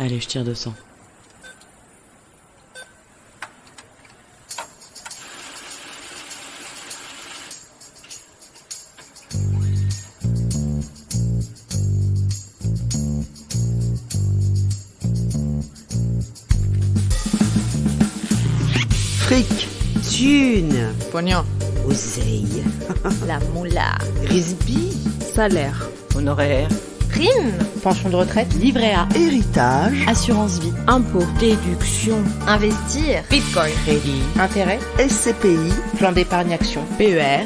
Allez, je tire 200. Fric, thune, Pognon, oseille, La moula. risby, salaire, honoraire, Prime. pension de retraite, Livret A. héritage, Assurance vie. impôt, déduction, Investir. bitcoin, crédit, intérêt, SCPI, plan d'épargne action, PER.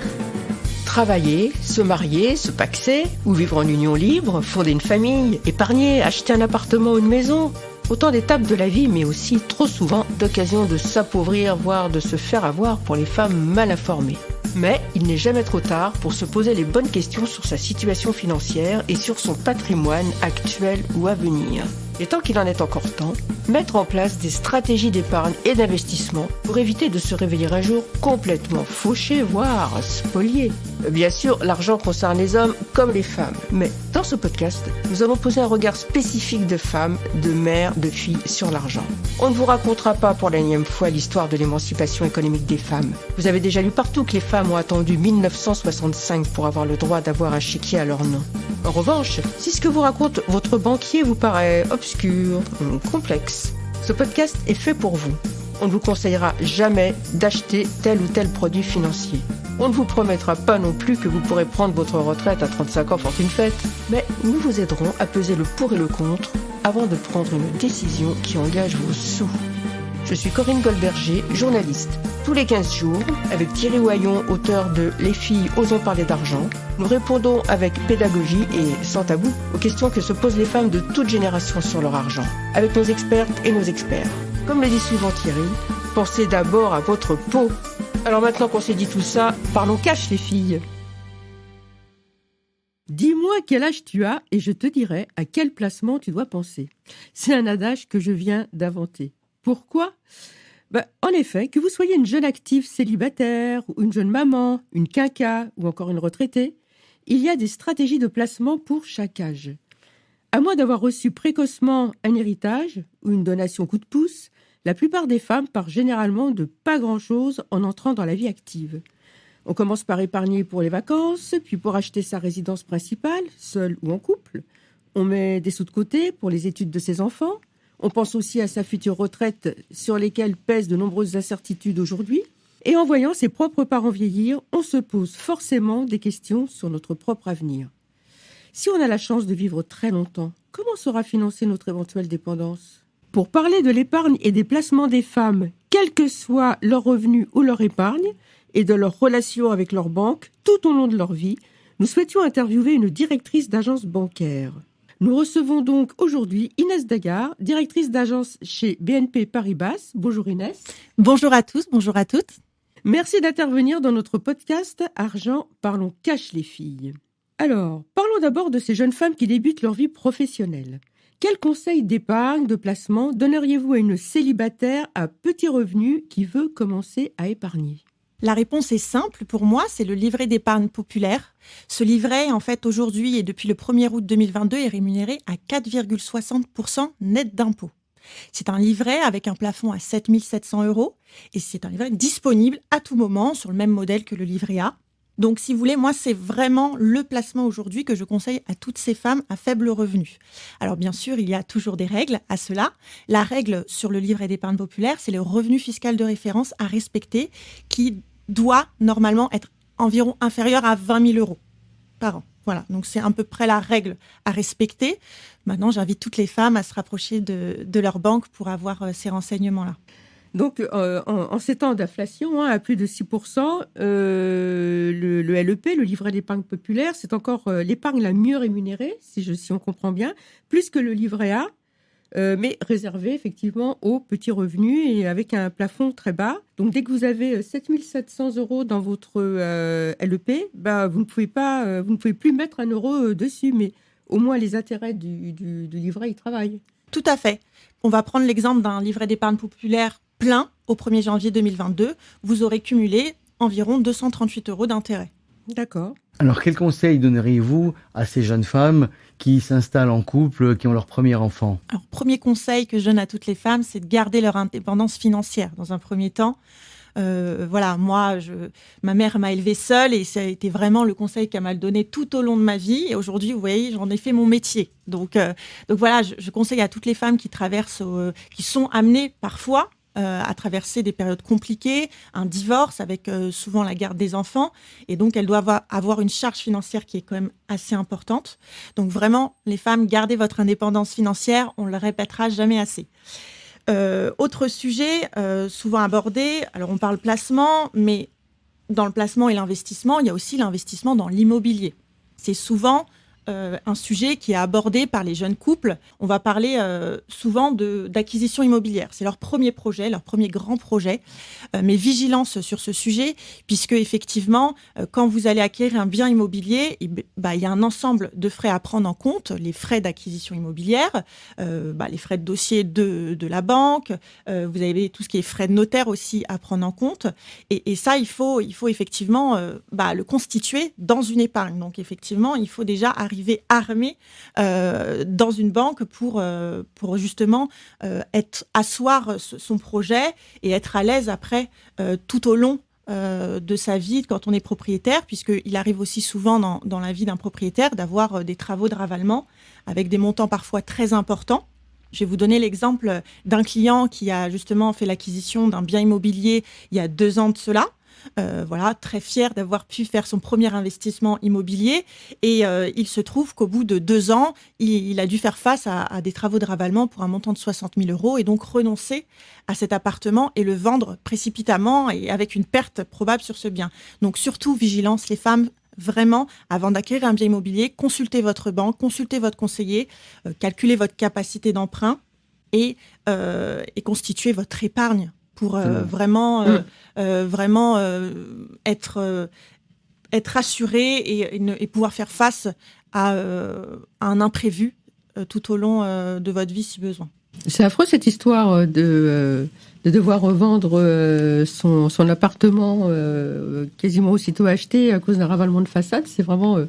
Travailler, se marier, se paxer, ou vivre en union libre, fonder une famille, épargner, acheter un appartement ou une maison. Autant d'étapes de la vie, mais aussi trop souvent d'occasions de s'appauvrir, voire de se faire avoir pour les femmes mal informées. Mais il n'est jamais trop tard pour se poser les bonnes questions sur sa situation financière et sur son patrimoine actuel ou à venir. Et tant qu'il en est encore temps, mettre en place des stratégies d'épargne et d'investissement pour éviter de se réveiller un jour complètement fauché, voire spolié. Bien sûr, l'argent concerne les hommes comme les femmes. Mais dans ce podcast, nous allons poser un regard spécifique de femmes, de mères, de filles sur l'argent. On ne vous racontera pas pour la énième fois l'histoire de l'émancipation économique des femmes. Vous avez déjà lu partout que les femmes ont attendu 1965 pour avoir le droit d'avoir un chéquier à leur nom. En revanche, si ce que vous raconte votre banquier vous paraît obscur ou complexe, ce podcast est fait pour vous. On ne vous conseillera jamais d'acheter tel ou tel produit financier. On ne vous promettra pas non plus que vous pourrez prendre votre retraite à 35 ans fortune faite, mais nous vous aiderons à peser le pour et le contre avant de prendre une décision qui engage vos sous. Je suis Corinne Goldberger, journaliste. Tous les 15 jours, avec Thierry Oyon, auteur de Les filles osons parler d'argent, nous répondons avec pédagogie et sans tabou aux questions que se posent les femmes de toute génération sur leur argent, avec nos expertes et nos experts. Comme le dit souvent Thierry, pensez d'abord à votre peau. Alors maintenant qu'on s'est dit tout ça, parlons cash les filles. Dis-moi quel âge tu as et je te dirai à quel placement tu dois penser. C'est un adage que je viens d'inventer. Pourquoi ? En effet, que vous soyez une jeune active célibataire, ou une jeune maman, une quinca ou encore une retraitée, il y a des stratégies de placement pour chaque âge. À moins d'avoir reçu précocement un héritage ou une donation coup de pouce, la plupart des femmes partent généralement de pas grand-chose en entrant dans la vie active. On commence par épargner pour les vacances, puis pour acheter sa résidence principale, seule ou en couple. On met des sous de côté pour les études de ses enfants. On pense aussi à sa future retraite sur lesquelles pèsent de nombreuses incertitudes aujourd'hui. Et en voyant ses propres parents vieillir, on se pose forcément des questions sur notre propre avenir. Si on a la chance de vivre très longtemps, comment sera financée notre éventuelle dépendance ? Pour parler de l'épargne et des placements des femmes, quel que soit leur revenu ou leur épargne, et de leur relation avec leur banque tout au long de leur vie, nous souhaitions interviewer une directrice d'agence bancaire. Nous recevons donc aujourd'hui Inès Dagard, directrice d'agence chez BNP Paribas. Bonjour Inès. Bonjour à tous, bonjour à toutes. Merci d'intervenir dans notre podcast Argent, parlons cash les filles. Alors, parlons d'abord de ces jeunes femmes qui débutent leur vie professionnelle. Quels conseils d'épargne, de placement donneriez-vous à une célibataire à petit revenu qui veut commencer à épargner ? La réponse est simple pour moi, c'est le livret d'épargne populaire. Ce livret, en fait, aujourd'hui et depuis le 1er août 2022, est rémunéré à 4,60% net d'impôts. C'est un livret avec un plafond à 7 700 € et c'est un livret disponible à tout moment sur le même modèle que le livret A. Donc, si vous voulez, moi, c'est vraiment le placement aujourd'hui que je conseille à toutes ces femmes à faible revenu. Alors, bien sûr, il y a toujours des règles à cela. La règle sur le livret d'épargne populaire, c'est le revenu fiscal de référence à respecter qui doit normalement être environ inférieur à 20 000 € par an. Voilà, donc c'est à peu près la règle à respecter. Maintenant, j'invite toutes les femmes à se rapprocher de leur banque pour avoir ces renseignements-là. Donc, en ces temps d'inflation, à plus de 6%, le LEP, le livret d'épargne populaire, c'est encore l'épargne la mieux rémunérée, si on comprend bien, plus que le livret A, mais réservé effectivement aux petits revenus et avec un plafond très bas. Donc, dès que vous avez 7 700 € dans votre LEP, vous ne pouvez plus mettre un euro dessus, mais au moins les intérêts du livret, ils travaillent. Tout à fait. On va prendre l'exemple d'un livret d'épargne populaire plein au 1er janvier 2022. Vous aurez cumulé environ 238 € d'intérêt. D'accord. Alors, quel conseil donneriez-vous à ces jeunes femmes qui s'installent en couple, qui ont leur premier enfant? Alors, premier conseil que je donne à toutes les femmes, c'est de garder leur indépendance financière dans un premier temps. Voilà, moi, ma mère m'a élevée seule et ça a été vraiment le conseil qu'elle m'a donné tout au long de ma vie. Et aujourd'hui, vous voyez, j'en ai fait mon métier. Donc voilà, je conseille à toutes les femmes qui traversent, qui sont amenées parfois à traverser des périodes compliquées, un divorce avec souvent la garde des enfants. Et donc, elles doivent avoir une charge financière qui est quand même assez importante. Donc vraiment, les femmes, gardez votre indépendance financière. On ne le répétera jamais assez. Autre sujet souvent abordé, alors on parle placement, mais dans le placement et l'investissement, il y a aussi l'investissement dans l'immobilier. C'est souvent un sujet qui est abordé par les jeunes couples. On va parler souvent d'acquisition immobilière. C'est leur premier projet, leur premier grand projet. Mais vigilance sur ce sujet, puisque effectivement, quand vous allez acquérir un bien immobilier, il y a un ensemble de frais à prendre en compte, les frais d'acquisition immobilière, les frais de dossier de la banque, vous avez tout ce qui est frais de notaire aussi à prendre en compte. Et ça, il faut effectivement le constituer dans une épargne. Donc effectivement, il faut déjà arriver armé dans une banque pour justement asseoir son projet et être à l'aise après tout au long de sa vie quand on est propriétaire, puisqu'il arrive aussi souvent dans la vie d'un propriétaire d'avoir des travaux de ravalement avec des montants parfois très importants. Je vais vous donner l'exemple d'un client qui a justement fait l'acquisition d'un bien immobilier il y a 2 ans de cela. Très fier d'avoir pu faire son premier investissement immobilier et il se trouve qu'au bout de 2 ans, il a dû faire face à des travaux de ravalement pour un montant de 60 000 € et donc renoncer à cet appartement et le vendre précipitamment et avec une perte probable sur ce bien. Donc surtout, vigilance les femmes, vraiment, avant d'acquérir un bien immobilier, consultez votre banque, consultez votre conseiller, calculez votre capacité d'emprunt et constituez votre épargne pour vraiment être assuré et pouvoir faire face à un imprévu tout au long de votre vie si besoin. C'est affreux cette histoire de devoir revendre son appartement quasiment aussitôt acheté à cause d'un ravalement de façade. C'est vraiment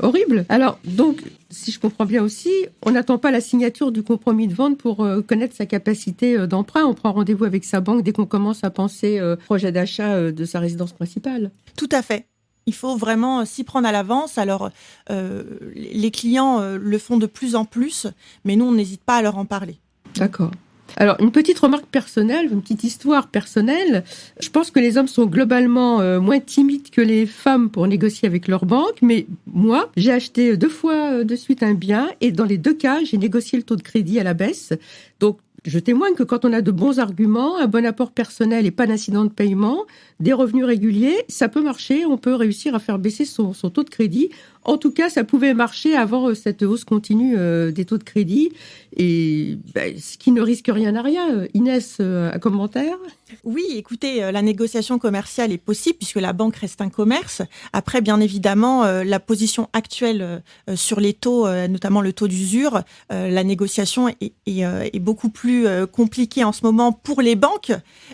horrible. Alors, donc, si je comprends bien aussi, on n'attend pas la signature du compromis de vente pour connaître sa capacité d'emprunt. On prend rendez-vous avec sa banque dès qu'on commence à penser projet d'achat de sa résidence principale. Tout à fait. Il faut vraiment s'y prendre à l'avance. Alors, les clients le font de plus en plus, mais nous, on n'hésite pas à leur en parler. D'accord. Alors, une petite remarque personnelle, une petite histoire personnelle. Je pense que les hommes sont globalement moins timides que les femmes pour négocier avec leur banque. Mais moi, j'ai acheté 2 fois de suite un bien et dans les 2 cas, j'ai négocié le taux de crédit à la baisse. Donc, je témoigne que quand on a de bons arguments, un bon apport personnel et pas d'incident de paiement, des revenus réguliers, ça peut marcher. On peut réussir à faire baisser son taux de crédit. En tout cas, ça pouvait marcher avant cette hausse continue des taux de crédit. Et ce qui ne risque rien à rien. Inès, un commentaire ? Oui, écoutez, la négociation commerciale est possible puisque la banque reste un commerce. Après, bien évidemment, la position actuelle sur les taux, notamment le taux d'usure, la négociation est beaucoup plus compliquée en ce moment pour les banques.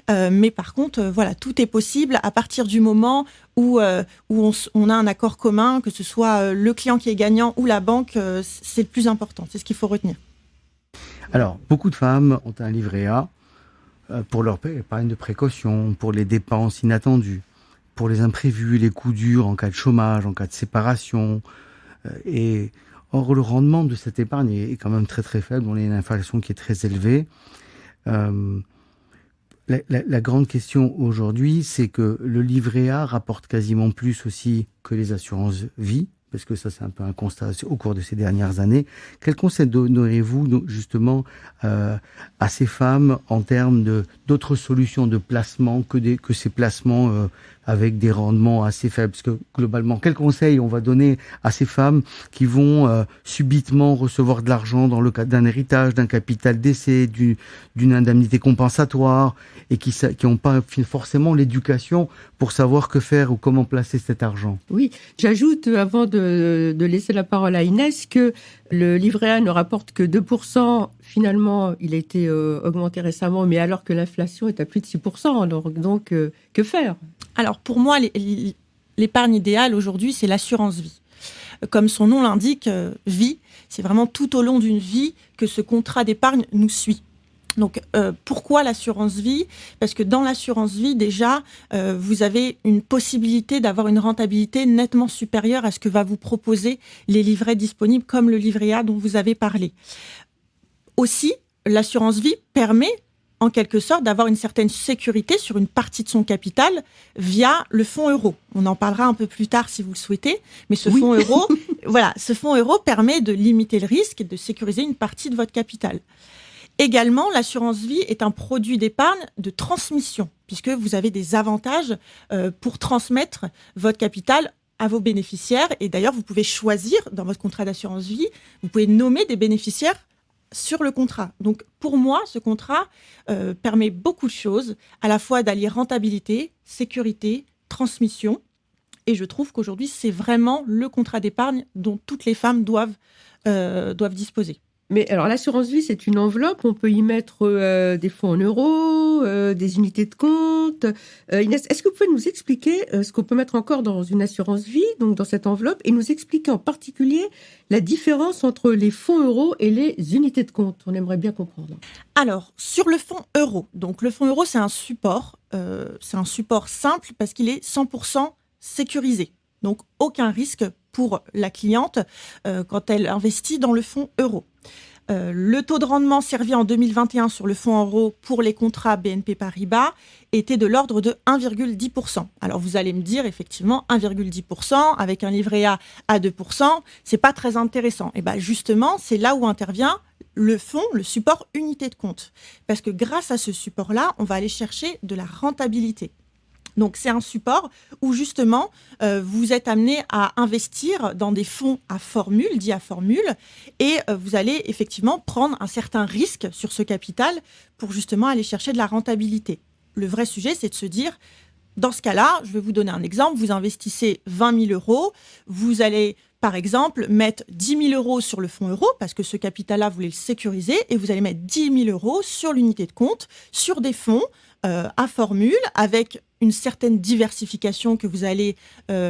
Mais par contre, voilà, tout est possible à partir du moment où on a un accord commun, que ce soit le client qui est gagnant ou la banque, c'est le plus important, c'est ce qu'il faut retenir. Alors, beaucoup de femmes ont un livret A pour leur épargne de précaution, pour les dépenses inattendues, pour les imprévus, les coups durs en cas de chômage, en cas de séparation. Or, le rendement de cette épargne est quand même très très faible. On a une inflation qui est très élevée. La grande question aujourd'hui, c'est que le livret A rapporte quasiment plus aussi que les assurances vie, parce que ça c'est un peu un constat au cours de ces dernières années. Quel conseil donneriez-vous justement à ces femmes en termes d'autres solutions de placement que ces placements avec des rendements assez faibles? Parce que globalement, quel conseil on va donner à ces femmes qui vont subitement recevoir de l'argent dans le cadre d'un héritage, d'un capital décès, d'une indemnité compensatoire et qui n'ont pas forcément l'éducation pour savoir que faire ou comment placer cet argent? Oui, j'ajoute avant de laisser la parole à Inès que le livret A ne rapporte que 2%. Finalement, il a été augmenté récemment, mais alors que l'inflation est à plus de 6%. Donc, que faire ? Alors, pour moi, l'épargne idéale aujourd'hui, c'est l'assurance vie. Comme son nom l'indique, vie, c'est vraiment tout au long d'une vie que ce contrat d'épargne nous suit. Donc, pourquoi l'assurance vie ? Parce que dans l'assurance vie, déjà, vous avez une possibilité d'avoir une rentabilité nettement supérieure à ce que va vous proposer les livrets disponibles, comme le livret A dont vous avez parlé. Aussi, l'assurance vie permet, en quelque sorte, d'avoir une certaine sécurité sur une partie de son capital via le fonds euro. On en parlera un peu plus tard si vous le souhaitez, mais ce fonds euro, ce fonds euro permet de limiter le risque et de sécuriser une partie de votre capital. Également, l'assurance vie est un produit d'épargne de transmission, puisque vous avez des avantages pour transmettre votre capital à vos bénéficiaires. Et d'ailleurs, vous pouvez choisir dans votre contrat d'assurance vie, vous pouvez nommer des bénéficiaires sur le contrat. Donc, pour moi, ce contrat permet beaucoup de choses, à la fois d'allier rentabilité, sécurité, transmission. Et je trouve qu'aujourd'hui, c'est vraiment le contrat d'épargne dont toutes les femmes doivent disposer. Mais alors, l'assurance vie, c'est une enveloppe. On peut y mettre des fonds en euros, des unités de compte. Inès, est-ce que vous pouvez nous expliquer ce qu'on peut mettre encore dans une assurance vie, donc dans cette enveloppe, et nous expliquer en particulier la différence entre les fonds euros et les unités de compte ? On aimerait bien comprendre. Alors, sur le fonds euro. Donc, le fonds euro, c'est un support simple parce qu'il est 100% sécurisé. Donc, aucun risque pour la cliente quand elle investit dans le fonds euro. Le taux de rendement servi en 2021 sur le fonds euro pour les contrats BNP Paribas était de l'ordre de 1,10%. Alors vous allez me dire, effectivement, 1,10% avec un livret A à 2%, c'est pas très intéressant. Et bien justement, c'est là où intervient le fonds, le support unité de compte. Parce que grâce à ce support-là, on va aller chercher de la rentabilité. Donc, c'est un support où, justement, vous êtes amené à investir dans des fonds à formule, dits à formule, et vous allez effectivement prendre un certain risque sur ce capital pour, justement, aller chercher de la rentabilité. Le vrai sujet, c'est de se dire, dans ce cas-là, je vais vous donner un exemple, vous investissez 20 000 euros, vous allez, par exemple, mettre 10 000 euros sur le fonds euro, parce que ce capital-là, vous voulez le sécuriser, et vous allez mettre 10 000 euros sur l'unité de compte, sur des fonds à formule, avec une certaine diversification que vous allez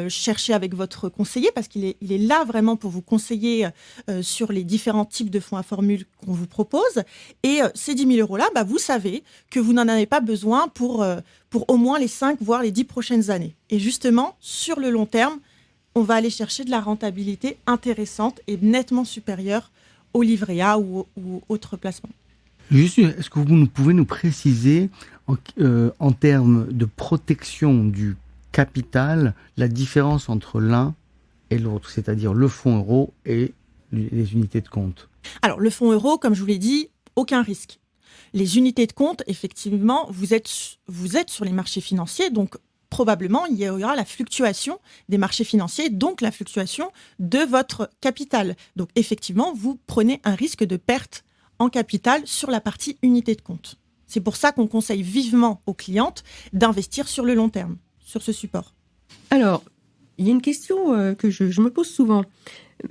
chercher avec votre conseiller, parce qu'il est là vraiment pour vous conseiller sur les différents types de fonds à formule qu'on vous propose. Et ces 10 000 euros-là, vous savez que vous n'en avez pas besoin pour au moins les 5, voire les 10 prochaines années. Et justement, sur le long terme, on va aller chercher de la rentabilité intéressante et nettement supérieure au livret A ou autres placements. Juste, est-ce que vous pouvez nous préciser en termes de protection du capital, la différence entre l'un et l'autre, c'est-à-dire le fonds euro et les unités de compte ? Alors, le fonds euro, comme je vous l'ai dit, aucun risque. Les unités de compte, effectivement, vous êtes sur les marchés financiers, donc probablement il y aura la fluctuation des marchés financiers, donc la fluctuation de votre capital. Donc, effectivement, vous prenez un risque de perte en capital sur la partie unité de compte. C'est pour ça qu'on conseille vivement aux clientes d'investir sur le long terme, sur ce support. Alors, il y a une question que je me pose souvent.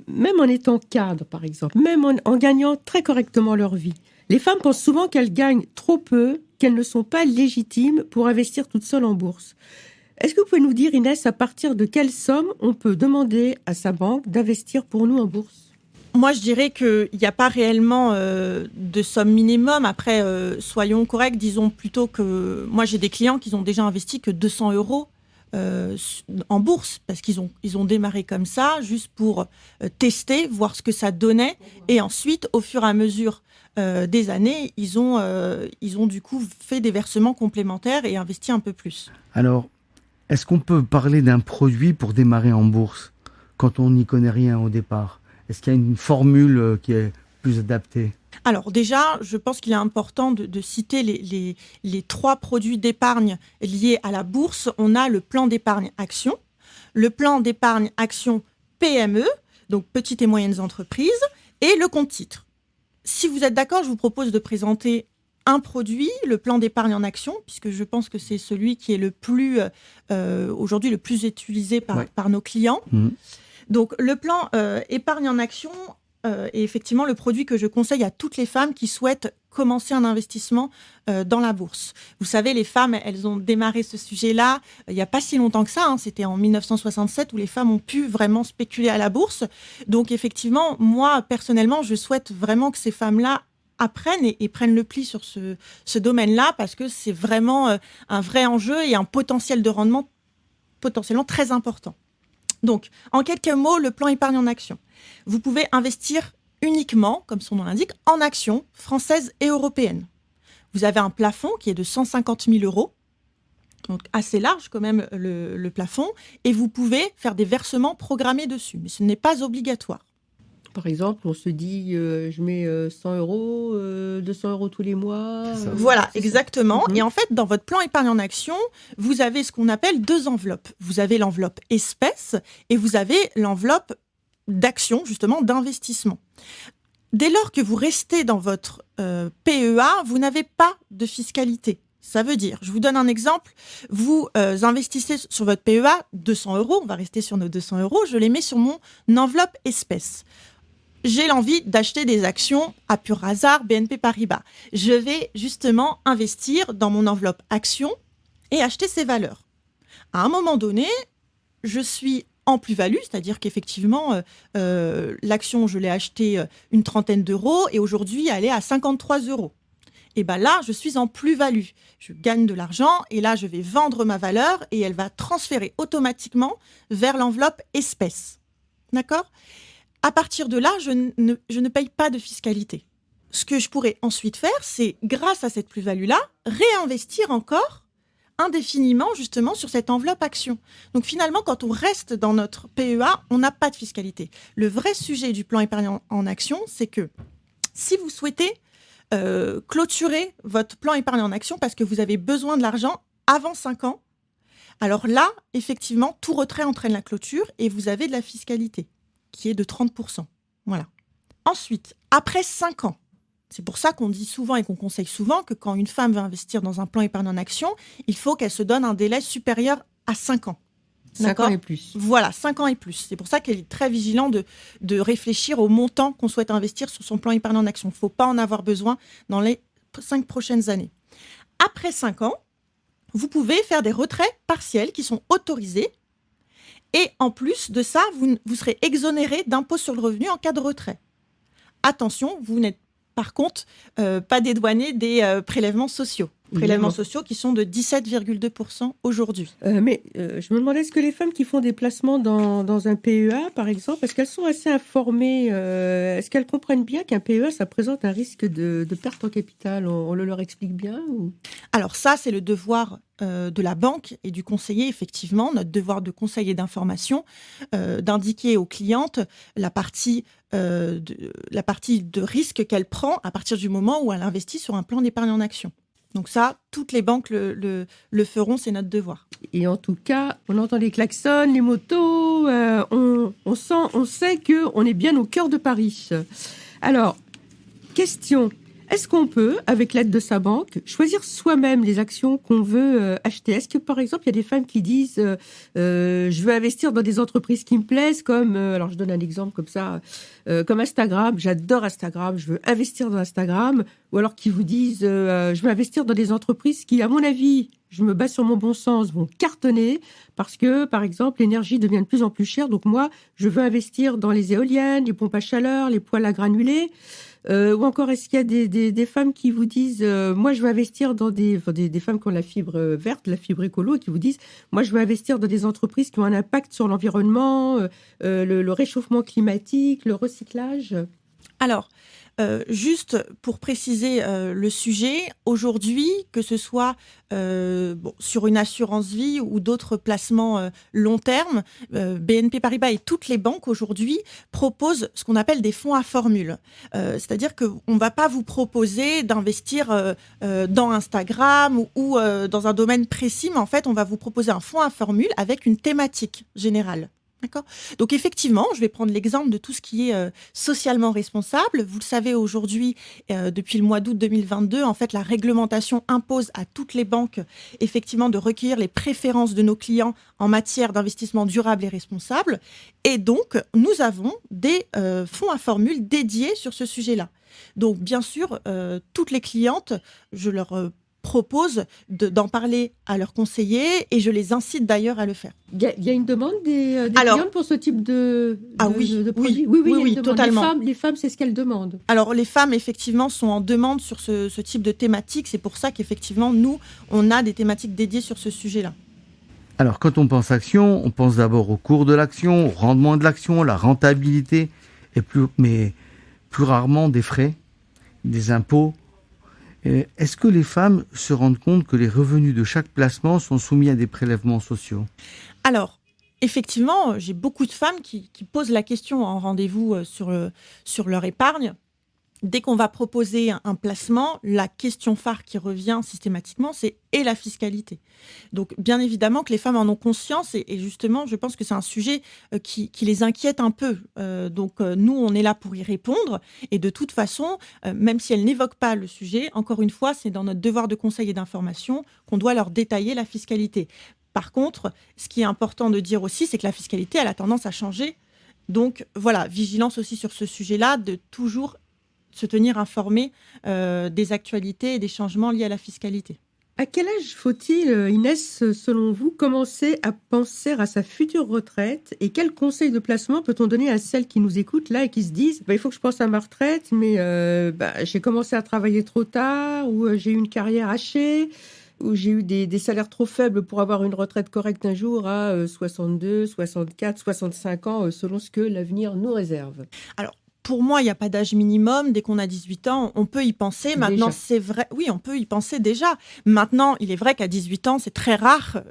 Même en étant cadre, par exemple, même en gagnant très correctement leur vie, les femmes pensent souvent qu'elles gagnent trop peu, qu'elles ne sont pas légitimes pour investir toutes seules en bourse. Est-ce que vous pouvez nous dire, Inès, à partir de quelle somme on peut demander à sa banque d'investir pour nous en bourse ? Moi, je dirais qu'il n'y a pas réellement de somme minimum. Après, soyons corrects, disons plutôt que... Moi, j'ai des clients qui ont déjà investi que 200 euros en bourse, parce qu'ils ont démarré comme ça, juste pour tester, voir ce que ça donnait. Et ensuite, au fur et à mesure des années, ils ont du coup fait des versements complémentaires et investi un peu plus. Alors, est-ce qu'on peut parler d'un produit pour démarrer en bourse quand on n'y connaît rien au départ ? Est-ce qu'il y a une formule qui est plus adaptée ? Alors déjà, je pense qu'il est important de citer les 3 produits d'épargne liés à la bourse. On a le plan d'épargne action, le plan d'épargne action PME, donc petites et moyennes entreprises, et le compte titre. Si vous êtes d'accord, je vous propose de présenter un produit, le plan d'épargne en action, puisque je pense que c'est celui qui est le plus aujourd'hui le plus utilisé par nos clients. Mmh. Donc, le plan épargne en action est effectivement le produit que je conseille à toutes les femmes qui souhaitent commencer un investissement dans la bourse. Vous savez, les femmes, elles ont démarré ce sujet-là il n'y a pas si longtemps que ça. C'était en 1967 où les femmes ont pu vraiment spéculer à la bourse. Donc effectivement, moi, personnellement, je souhaite vraiment que ces femmes-là apprennent et prennent le pli sur ce domaine-là parce que c'est vraiment un vrai enjeu et un potentiel de rendement potentiellement très important. Donc, en quelques mots, le plan épargne en action. Vous pouvez investir uniquement, comme son nom l'indique, en actions françaises et européennes. Vous avez un plafond qui est de 150 000 euros, donc assez large quand même le plafond, et vous pouvez faire des versements programmés dessus, mais ce n'est pas obligatoire. Par exemple, on se dit, je mets 100 euros, 200 euros tous les mois. Voilà, exactement. Mhm. Et en fait, dans votre plan épargne en action, vous avez ce qu'on appelle 2 enveloppes. Vous avez l'enveloppe espèces et vous avez l'enveloppe d'action, justement, d'investissement. Dès lors que vous restez dans votre PEA, vous n'avez pas de fiscalité. Ça veut dire, je vous donne un exemple, vous investissez sur votre PEA 200 euros, on va rester sur nos 200 euros, je les mets sur mon enveloppe espèces. J'ai l'envie d'acheter des actions à pur hasard, BNP Paribas. Je vais justement investir dans mon enveloppe actions et acheter ces valeurs. À un moment donné, je suis en plus-value, c'est-à-dire qu'effectivement, l'action, je l'ai achetée une trentaine d'euros et aujourd'hui, elle est à 53 euros. Et bien là, je suis en plus-value. Je gagne de l'argent et là, je vais vendre ma valeur et elle va transférer automatiquement vers l'enveloppe espèces. D'accord ? À partir de là, je ne paye pas de fiscalité. Ce que je pourrais ensuite faire, c'est, grâce à cette plus-value-là, réinvestir encore indéfiniment, justement, sur cette enveloppe action. Donc finalement, quand on reste dans notre PEA, on n'a pas de fiscalité. Le vrai sujet du plan épargne en action, c'est que si vous souhaitez clôturer votre plan épargne en action parce que vous avez besoin de l'argent avant 5 ans, alors là, effectivement, tout retrait entraîne la clôture et vous avez de la fiscalité qui est de 30%. Voilà. Ensuite, après 5 ans, c'est pour ça qu'on dit souvent et qu'on conseille souvent que quand une femme veut investir dans un plan épargne en action, il faut qu'elle se donne un délai supérieur à 5 ans. 5 ans et plus. Voilà, 5 ans et plus. C'est pour ça qu'elle est très vigilante de réfléchir au montant qu'on souhaite investir sur son plan épargne en action. Il ne faut pas en avoir besoin dans les 5 prochaines années. Après 5 ans, vous pouvez faire des retraits partiels qui sont autorisés. Et en plus de ça, vous serez exonéré d'impôt sur le revenu en cas de retrait. Attention, vous n'êtes par contre pas dédouané des prélèvements sociaux. Prélèvements sociaux qui sont de 17,2% aujourd'hui. Mais je me demandais, est-ce que les femmes qui font des placements dans un PEA, par exemple, est-ce qu'elles sont assez informées, est-ce qu'elles comprennent bien qu'un PEA, ça présente un risque de perte en capital ? On le leur explique bien ou... Alors ça, c'est le devoir de la banque et du conseiller, effectivement, notre devoir de conseil et d'information, d'indiquer aux clientes la partie de risque qu'elle prend à partir du moment où elle investit sur un plan d'épargne en action. Donc ça, toutes les banques le feront, c'est notre devoir. Et en tout cas, on entend les klaxons, les motos, on sait qu'on est bien au cœur de Paris. Alors, question, est-ce qu'on peut, avec l'aide de sa banque, choisir soi-même les actions qu'on veut acheter ? Est-ce que, par exemple, il y a des femmes qui disent je veux investir dans des entreprises qui me plaisent, comme, alors je donne un exemple comme ça, comme Instagram, j'adore Instagram, je veux investir dans Instagram, ou alors qui vous disent je veux investir dans des entreprises qui, à mon avis, je me base sur mon bon sens, vont cartonner parce que, par exemple, l'énergie devient de plus en plus chère. Donc moi, je veux investir dans les éoliennes, les pompes à chaleur, les poêles à granulés. Ou encore, est-ce qu'il y a des femmes qui vous disent moi, je veux investir dans des femmes qui ont la fibre verte, la fibre écolo, et qui vous disent moi, je veux investir dans des entreprises qui ont un impact sur l'environnement, le réchauffement climatique, le recyclage ? Alors, juste pour préciser le sujet, aujourd'hui, que ce soit sur une assurance vie ou d'autres placements long terme, BNP Paribas et toutes les banques aujourd'hui proposent ce qu'on appelle des fonds à formule. C'est-à-dire qu'on ne va pas vous proposer d'investir dans Instagram ou dans un domaine précis, mais en fait, on va vous proposer un fonds à formule avec une thématique générale. D'accord. Donc effectivement, je vais prendre l'exemple de tout ce qui est socialement responsable. Vous le savez aujourd'hui, depuis le mois d'août 2022, en fait, la réglementation impose à toutes les banques effectivement de recueillir les préférences de nos clients en matière d'investissement durable et responsable. Et donc, nous avons des fonds à formule dédiés sur ce sujet-là. Donc bien sûr, toutes les clientes, je leur propose d'en parler à leurs conseillers et je les incite d'ailleurs à le faire. Il y a une demande des clientes pour ce type de produit. Oui, il y a une demande. Totalement. Les femmes, c'est ce qu'elles demandent. Alors, les femmes, effectivement, sont en demande sur ce type de thématique. C'est pour ça qu'effectivement, nous, on a des thématiques dédiées sur ce sujet-là. Alors, quand on pense action, on pense d'abord au cours de l'action, au rendement de l'action, la rentabilité, mais plus rarement des frais, des impôts. Est-ce que les femmes se rendent compte que les revenus de chaque placement sont soumis à des prélèvements sociaux ? Alors, effectivement, j'ai beaucoup de femmes qui posent la question en rendez-vous sur leur épargne. Dès qu'on va proposer un placement, la question phare qui revient systématiquement, c'est et la fiscalité. Donc, bien évidemment que les femmes en ont conscience et justement, je pense que c'est un sujet qui les inquiète un peu. Donc, nous, on est là pour y répondre et de toute façon, même si elles n'évoquent pas le sujet, encore une fois, c'est dans notre devoir de conseil et d'information qu'on doit leur détailler la fiscalité. Par contre, ce qui est important de dire aussi, c'est que la fiscalité, elle a tendance à changer. Donc, voilà, vigilance aussi sur ce sujet-là, de toujours se tenir informé des actualités et des changements liés à la fiscalité. À quel âge faut-il, Inès, selon vous, commencer à penser à sa future retraite et quels conseils de placement peut-on donner à celles qui nous écoutent là et qui se disent il faut que je pense à ma retraite, mais j'ai commencé à travailler trop tard ou j'ai eu une carrière hachée ou j'ai eu des salaires trop faibles pour avoir une retraite correcte un jour à 62, 64, 65 ans, selon ce que l'avenir nous réserve. Alors, pour moi, il n'y a pas d'âge minimum. Dès qu'on a 18 ans, on peut y penser. Maintenant, déjà. C'est vrai. Oui, on peut y penser déjà. Maintenant, il est vrai qu'à 18 ans, c'est très rare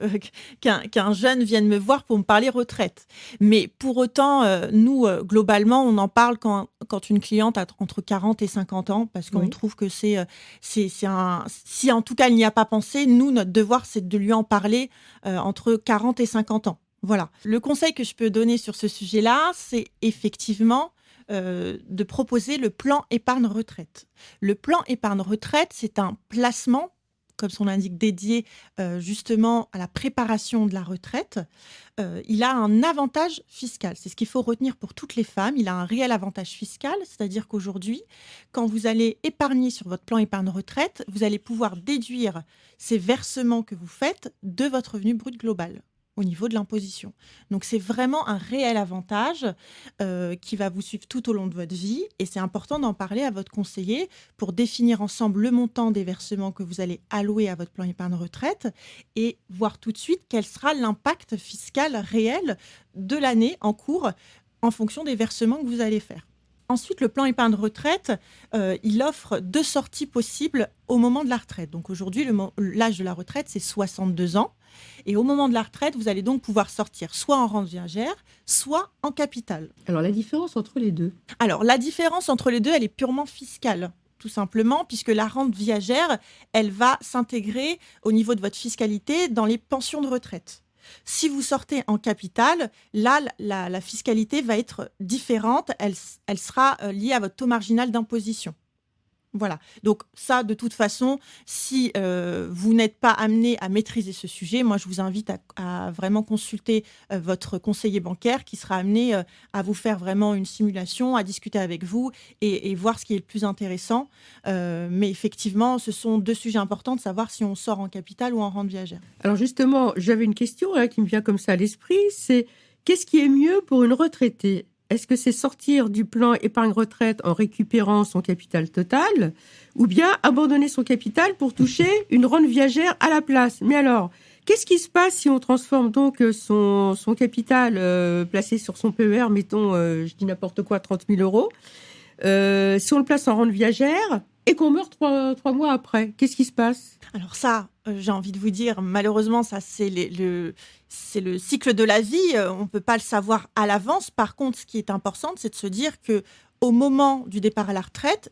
qu'un jeune vienne me voir pour me parler retraite. Mais pour autant, nous, globalement, on en parle quand une cliente a entre 40 et 50 ans, parce qu'on trouve que c'est si en tout cas, il n'y a pas pensé, nous, notre devoir, c'est de lui en parler entre 40 et 50 ans. Voilà. Le conseil que je peux donner sur ce sujet-là, c'est effectivement de proposer le plan épargne retraite. Le plan épargne retraite, c'est un placement, comme son l'indique, dédié justement à la préparation de la retraite. Il a un avantage fiscal. C'est ce qu'il faut retenir pour toutes les femmes. Il a un réel avantage fiscal, c'est-à-dire qu'aujourd'hui, quand vous allez épargner sur votre plan épargne retraite, vous allez pouvoir déduire ces versements que vous faites de votre revenu brut global au niveau de l'imposition. Donc, c'est vraiment un réel avantage qui va vous suivre tout au long de votre vie et c'est important d'en parler à votre conseiller pour définir ensemble le montant des versements que vous allez allouer à votre plan épargne retraite et voir tout de suite quel sera l'impact fiscal réel de l'année en cours en fonction des versements que vous allez faire. Ensuite, le plan épargne retraite, il offre 2 sorties possibles au moment de la retraite. Donc aujourd'hui, l'âge de la retraite, c'est 62 ans. Et au moment de la retraite, vous allez donc pouvoir sortir soit en rente viagère, soit en capital. Alors, la différence entre les deux ? Alors, la différence entre les deux, elle est purement fiscale, tout simplement, puisque la rente viagère, elle va s'intégrer au niveau de votre fiscalité dans les pensions de retraite. Si vous sortez en capital, là, la fiscalité va être différente. Elle sera liée à votre taux marginal d'imposition. Voilà. Donc ça, de toute façon, si vous n'êtes pas amené à maîtriser ce sujet, moi, je vous invite à vraiment consulter votre conseiller bancaire qui sera amené à vous faire vraiment une simulation, à discuter avec vous et voir ce qui est le plus intéressant. Mais effectivement, ce sont 2 sujets importants de savoir si on sort en capital ou en rente viagère. Alors justement, j'avais une question qui me vient comme ça à l'esprit, c'est qu'est-ce qui est mieux pour une retraitée ? Est-ce que c'est sortir du plan épargne-retraite en récupérant son capital total ou bien abandonner son capital pour toucher une rente viagère à la place ? Mais alors, qu'est-ce qui se passe si on transforme donc son capital placé sur son PER, mettons, je dis n'importe quoi, 30 000 euros, si on le place en rente viagère et qu'on meurt 3 mois après, qu'est-ce qui se passe ? Alors ça, j'ai envie de vous dire, malheureusement, ça c'est le cycle de la vie. On ne peut pas le savoir à l'avance. Par contre, ce qui est important, c'est de se dire qu'au moment du départ à la retraite,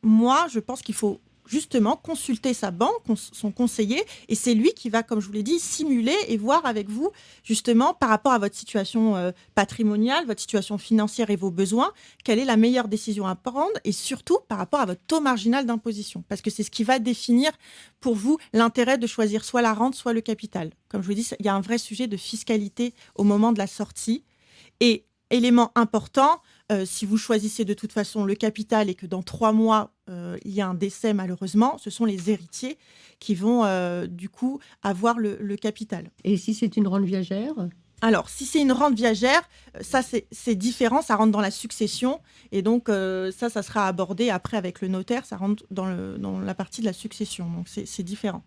moi, je pense qu'il faut justement consulter sa banque, son conseiller, et c'est lui qui va, comme je vous l'ai dit, simuler et voir avec vous, justement, par rapport à votre situation patrimoniale, votre situation financière et vos besoins, quelle est la meilleure décision à prendre, et surtout par rapport à votre taux marginal d'imposition. Parce que c'est ce qui va définir pour vous l'intérêt de choisir soit la rente, soit le capital. Comme je vous dis, il y a un vrai sujet de fiscalité au moment de la sortie. Et élément important, si vous choisissez de toute façon le capital et que dans 3 mois, il y a un décès malheureusement, ce sont les héritiers qui vont du coup avoir le capital. Et si c'est une rente viagère ? Alors, si c'est une rente viagère, ça c'est différent, ça rentre dans la succession et donc ça sera abordé après avec le notaire, ça rentre dans la partie de la succession, donc c'est différent.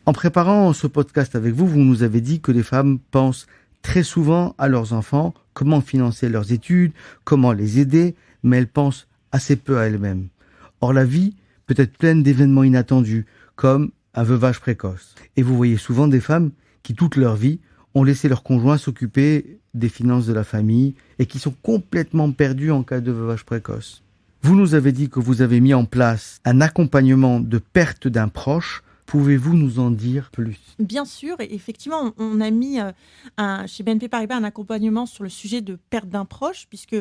En préparant ce podcast avec vous, vous nous avez dit que les femmes pensent très souvent à leurs enfants, comment financer leurs études, comment les aider, mais elles pensent assez peu à elles-mêmes. Or, la vie peut être pleine d'événements inattendus, comme un veuvage précoce. Et vous voyez souvent des femmes qui, toute leur vie, ont laissé leur conjoint s'occuper des finances de la famille et qui sont complètement perdues en cas de veuvage précoce. Vous nous avez dit que vous avez mis en place un accompagnement de perte d'un proche. Pouvez-vous nous en dire plus ? Bien sûr, et effectivement, on a mis chez BNP Paribas un accompagnement sur le sujet de perte d'un proche, puisque,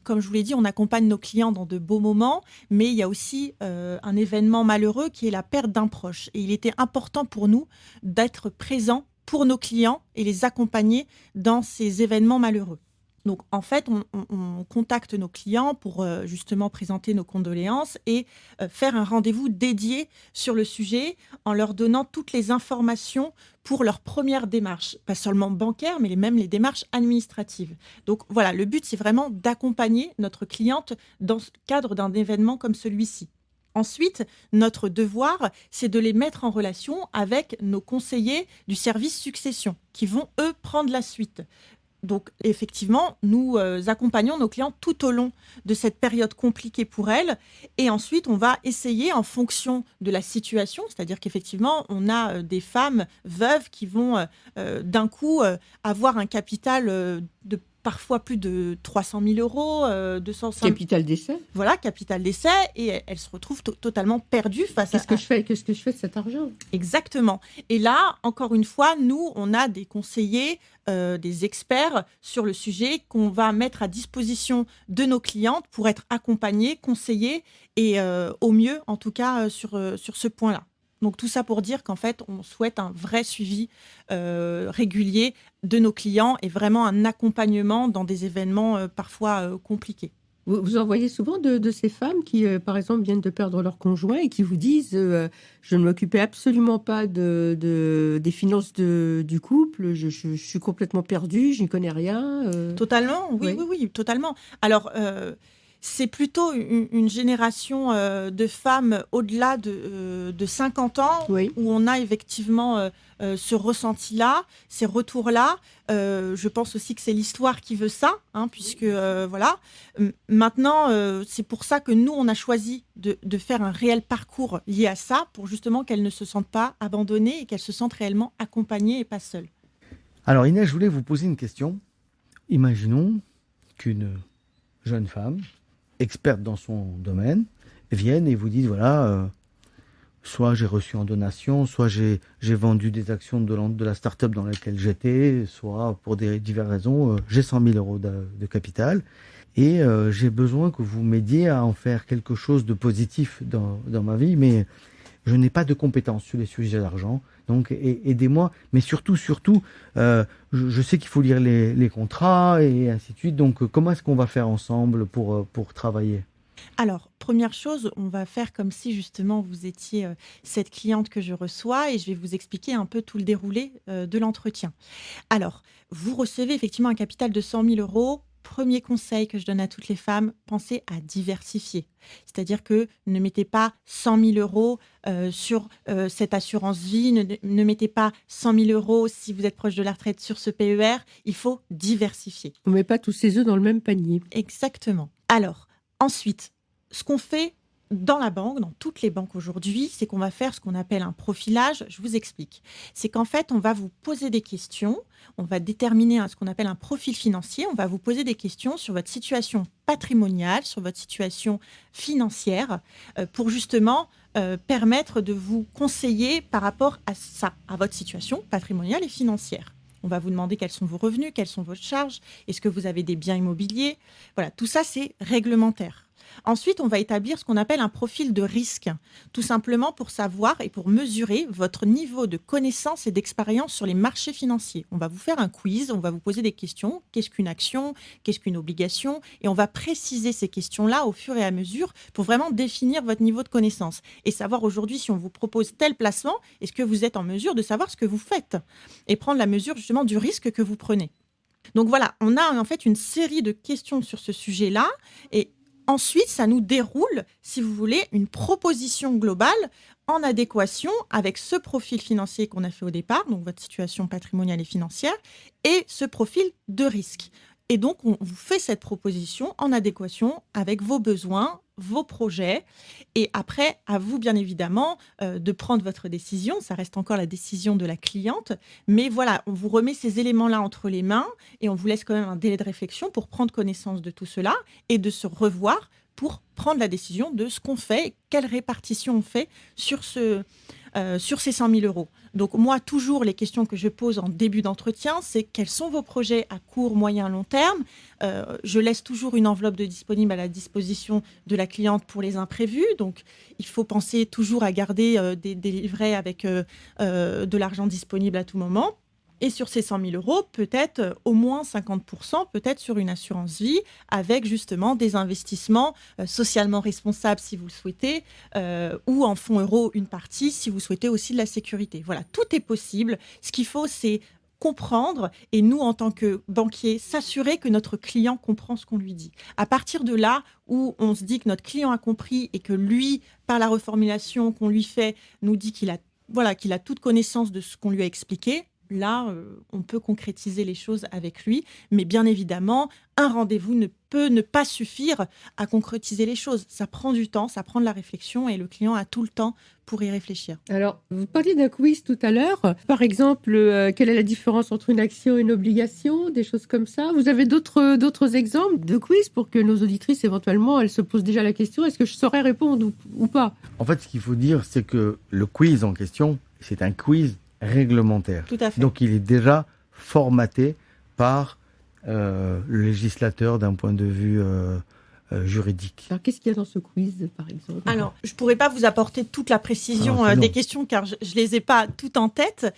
comme je vous l'ai dit, on accompagne nos clients dans de beaux moments, mais il y a aussi un événement malheureux qui est la perte d'un proche. Et il était important pour nous d'être présents pour nos clients et les accompagner dans ces événements malheureux. Donc, en fait, on contacte nos clients pour justement présenter nos condoléances et faire un rendez-vous dédié sur le sujet en leur donnant toutes les informations pour leur première démarche, pas seulement bancaire, mais même les démarches administratives. Donc, voilà, le but, c'est vraiment d'accompagner notre cliente dans le cadre d'un événement comme celui-ci. Ensuite, notre devoir, c'est de les mettre en relation avec nos conseillers du service succession qui vont, eux, prendre la suite. Donc, effectivement, nous accompagnons nos clients tout au long de cette période compliquée pour elles. Et ensuite, on va essayer en fonction de la situation, c'est-à-dire qu'effectivement, on a des femmes veuves qui vont d'un coup avoir un capital de parfois plus de 300 000 euros, 250 Capital décès. Voilà, capital décès, et elles se retrouvent totalement perdues face Qu'est-ce que je fais de cet argent ? Exactement. Et là, encore une fois, nous, on a des conseillers, des experts sur le sujet qu'on va mettre à disposition de nos clientes pour être accompagnés, conseillés et au mieux, en tout cas, sur ce point-là. Donc tout ça pour dire qu'en fait, on souhaite un vrai suivi régulier de nos clients et vraiment un accompagnement dans des événements parfois compliqués. Vous en voyez souvent de ces femmes qui, par exemple, viennent de perdre leur conjoint et qui vous disent je ne m'occupais absolument pas des finances du couple, je suis complètement perdue, je n'y connais rien. Totalement, oui, totalement. Alors, c'est plutôt une génération de femmes au-delà de 50 ans où on a effectivement ce ressenti-là, ces retours-là. Je pense aussi que c'est l'histoire qui veut ça, puisque voilà. Maintenant, c'est pour ça que nous, on a choisi de faire un réel parcours lié à ça, pour justement qu'elles ne se sentent pas abandonnées et qu'elles se sentent réellement accompagnées et pas seules. Alors Inès, je voulais vous poser une question. Imaginons qu'une jeune femme, experte dans son domaine, vienne et vous dise, voilà, soit j'ai reçu en donation, soit j'ai vendu des actions de la start-up dans laquelle j'étais, soit pour des diverses raisons, j'ai 100 000 euros de capital et j'ai besoin que vous m'aidiez à en faire quelque chose de positif dans ma vie, mais je n'ai pas de compétences sur les sujets d'argent, donc aidez-moi. Mais surtout, je sais qu'il faut lire les contrats et ainsi de suite, donc comment est-ce qu'on va faire ensemble pour travailler ? Alors, première chose, on va faire comme si justement vous étiez cette cliente que je reçois et je vais vous expliquer un peu tout le déroulé de l'entretien. Alors, vous recevez effectivement un capital de 100 000 euros. Premier conseil que je donne à toutes les femmes, pensez à diversifier. C'est-à-dire que ne mettez pas 100 000 euros sur cette assurance vie, ne mettez pas 100 000 euros si vous êtes proche de la retraite sur ce PER. Il faut diversifier. On ne met pas tous ses œufs dans le même panier. Exactement. Alors, ensuite, ce qu'on fait dans la banque, dans toutes les banques aujourd'hui, c'est qu'on va faire ce qu'on appelle un profilage. Je vous explique. C'est qu'en fait, on va vous poser des questions, on va déterminer ce qu'on appelle un profil financier, on va vous poser des questions sur votre situation patrimoniale, sur votre situation financière, pour justement permettre de vous conseiller par rapport à ça, à votre situation patrimoniale et financière. On va vous demander quels sont vos revenus, quelles sont vos charges, est-ce que vous avez des biens immobiliers. Voilà, tout ça, c'est réglementaire. Ensuite, on va établir ce qu'on appelle un profil de risque, tout simplement pour savoir et pour mesurer votre niveau de connaissance et d'expérience sur les marchés financiers. On va vous faire un quiz, on va vous poser des questions. Qu'est-ce qu'une action ? Qu'est-ce qu'une obligation ? Et on va préciser ces questions-là au fur et à mesure pour vraiment définir votre niveau de connaissance et savoir aujourd'hui si on vous propose tel placement, est-ce que vous êtes en mesure de savoir ce que vous faites et prendre la mesure justement du risque que vous prenez. Donc voilà, on a en fait une série de questions sur ce sujet-là et ensuite, ça nous déroule, si vous voulez, une proposition globale en adéquation avec ce profil financier qu'on a fait au départ, donc votre situation patrimoniale et financière, et ce profil de risque. Et donc, on vous fait cette proposition en adéquation avec vos besoins, vos projets. Et après, à vous, bien évidemment, de prendre votre décision. Ça reste encore la décision de la cliente. Mais voilà, on vous remet ces éléments-là entre les mains et on vous laisse quand même un délai de réflexion pour prendre connaissance de tout cela et de se revoir pour prendre la décision de ce qu'on fait et quelle répartition on fait sur ces 100 000 euros. Donc moi, toujours, les questions que je pose en début d'entretien, c'est quels sont vos projets à court, moyen, long terme ? Je laisse toujours une enveloppe disponible à la disposition de la cliente pour les imprévus. Donc, il faut penser toujours à garder des livrets avec de l'argent disponible à tout moment. Et sur ces 100 000 euros, peut-être au moins 50%, peut-être sur une assurance vie, avec justement des investissements socialement responsables si vous le souhaitez, ou en fonds euros une partie si vous souhaitez aussi de la sécurité. Voilà, tout est possible. Ce qu'il faut, c'est comprendre et nous, en tant que banquier, s'assurer que notre client comprend ce qu'on lui dit. À partir de là où on se dit que notre client a compris et que lui, par la reformulation qu'on lui fait, nous dit qu'il a toute connaissance de ce qu'on lui a expliqué, là, on peut concrétiser les choses avec lui. Mais bien évidemment, un rendez-vous ne peut ne pas suffire à concrétiser les choses. Ça prend du temps, ça prend de la réflexion et le client a tout le temps pour y réfléchir. Alors, vous parliez d'un quiz tout à l'heure. Par exemple, quelle est la différence entre une action et une obligation ? Des choses comme ça. Vous avez d'autres exemples de quiz pour que nos auditrices, éventuellement, elles se posent déjà la question, est-ce que je saurais répondre ou pas ? En fait, ce qu'il faut dire, c'est que le quiz en question, c'est un quiz réglementaire. Tout à fait. Donc, il est déjà formaté par le législateur d'un point de vue juridique. Alors, qu'est-ce qu'il y a dans ce quiz, par exemple ? Alors, je ne pourrais pas vous apporter toute la précision des questions, car je ne les ai pas toutes en tête.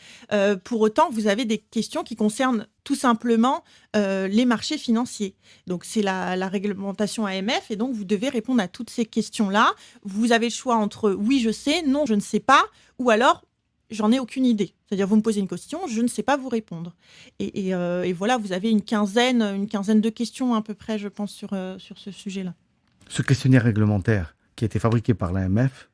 Pour autant, vous avez des questions qui concernent tout simplement les marchés financiers. Donc, c'est la réglementation AMF, et donc vous devez répondre à toutes ces questions-là. Vous avez le choix entre « oui, je sais »,« non, je ne sais pas », ou alors « j'en ai aucune idée ». C'est-à-dire, vous me posez une question, je ne sais pas vous répondre. Et voilà, vous avez une quinzaine de questions à peu près, je pense, sur ce sujet-là. Ce questionnaire réglementaire qui a été fabriqué par l'AMF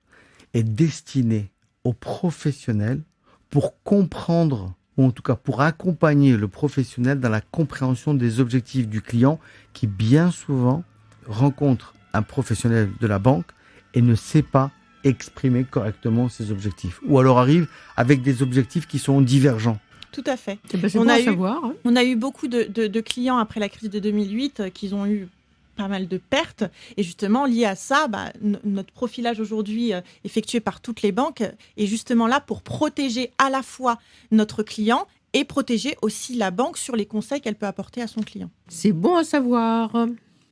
est destiné aux professionnels pour comprendre, ou en tout cas pour accompagner le professionnel dans la compréhension des objectifs du client qui, bien souvent, rencontre un professionnel de la banque et ne sait pas exprimer correctement ses objectifs. Ou alors arrive avec des objectifs qui sont divergents. Tout à fait. C'est bon à savoir. Hein. On a eu beaucoup de clients après la crise de 2008 qui ont eu pas mal de pertes. Et justement, lié à ça, notre profilage aujourd'hui effectué par toutes les banques est justement là pour protéger à la fois notre client et protéger aussi la banque sur les conseils qu'elle peut apporter à son client. C'est bon à savoir.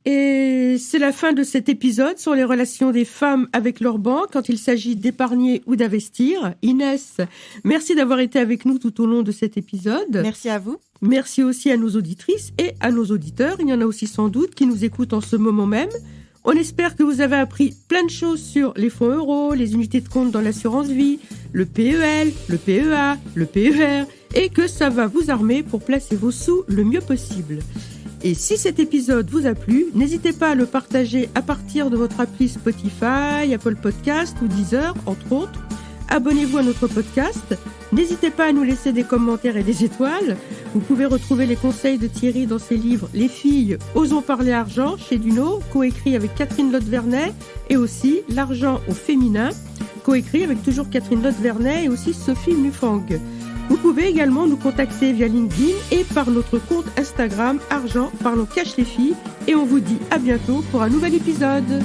Et c'est la fin de cet épisode sur les relations des femmes avec leur banque quand il s'agit d'épargner ou d'investir. Inès, merci d'avoir été avec nous tout au long de cet épisode. Merci à vous. Merci aussi à nos auditrices et à nos auditeurs. Il y en a aussi sans doute qui nous écoutent en ce moment même. On espère que vous avez appris plein de choses sur les fonds euros, les unités de compte dans l'assurance vie, le PEL, le PEA, le PER, et que ça va vous armer pour placer vos sous le mieux possible. Et si cet épisode vous a plu, n'hésitez pas à le partager à partir de votre appli Spotify, Apple Podcast ou Deezer, entre autres, abonnez-vous à notre podcast. N'hésitez pas à nous laisser des commentaires et des étoiles. Vous pouvez retrouver les conseils de Thierry dans ses livres Les filles, osons parler argent chez Duno, coécrit avec Catherine Lotte-Vernet, et aussi L'argent au féminin, coécrit avec toujours Catherine Lotte-Vernet et aussi Sophie Mufang. Vous pouvez également nous contacter via LinkedIn et par notre compte Instagram Argent Parlons Cash les filles. Et on vous dit à bientôt pour un nouvel épisode.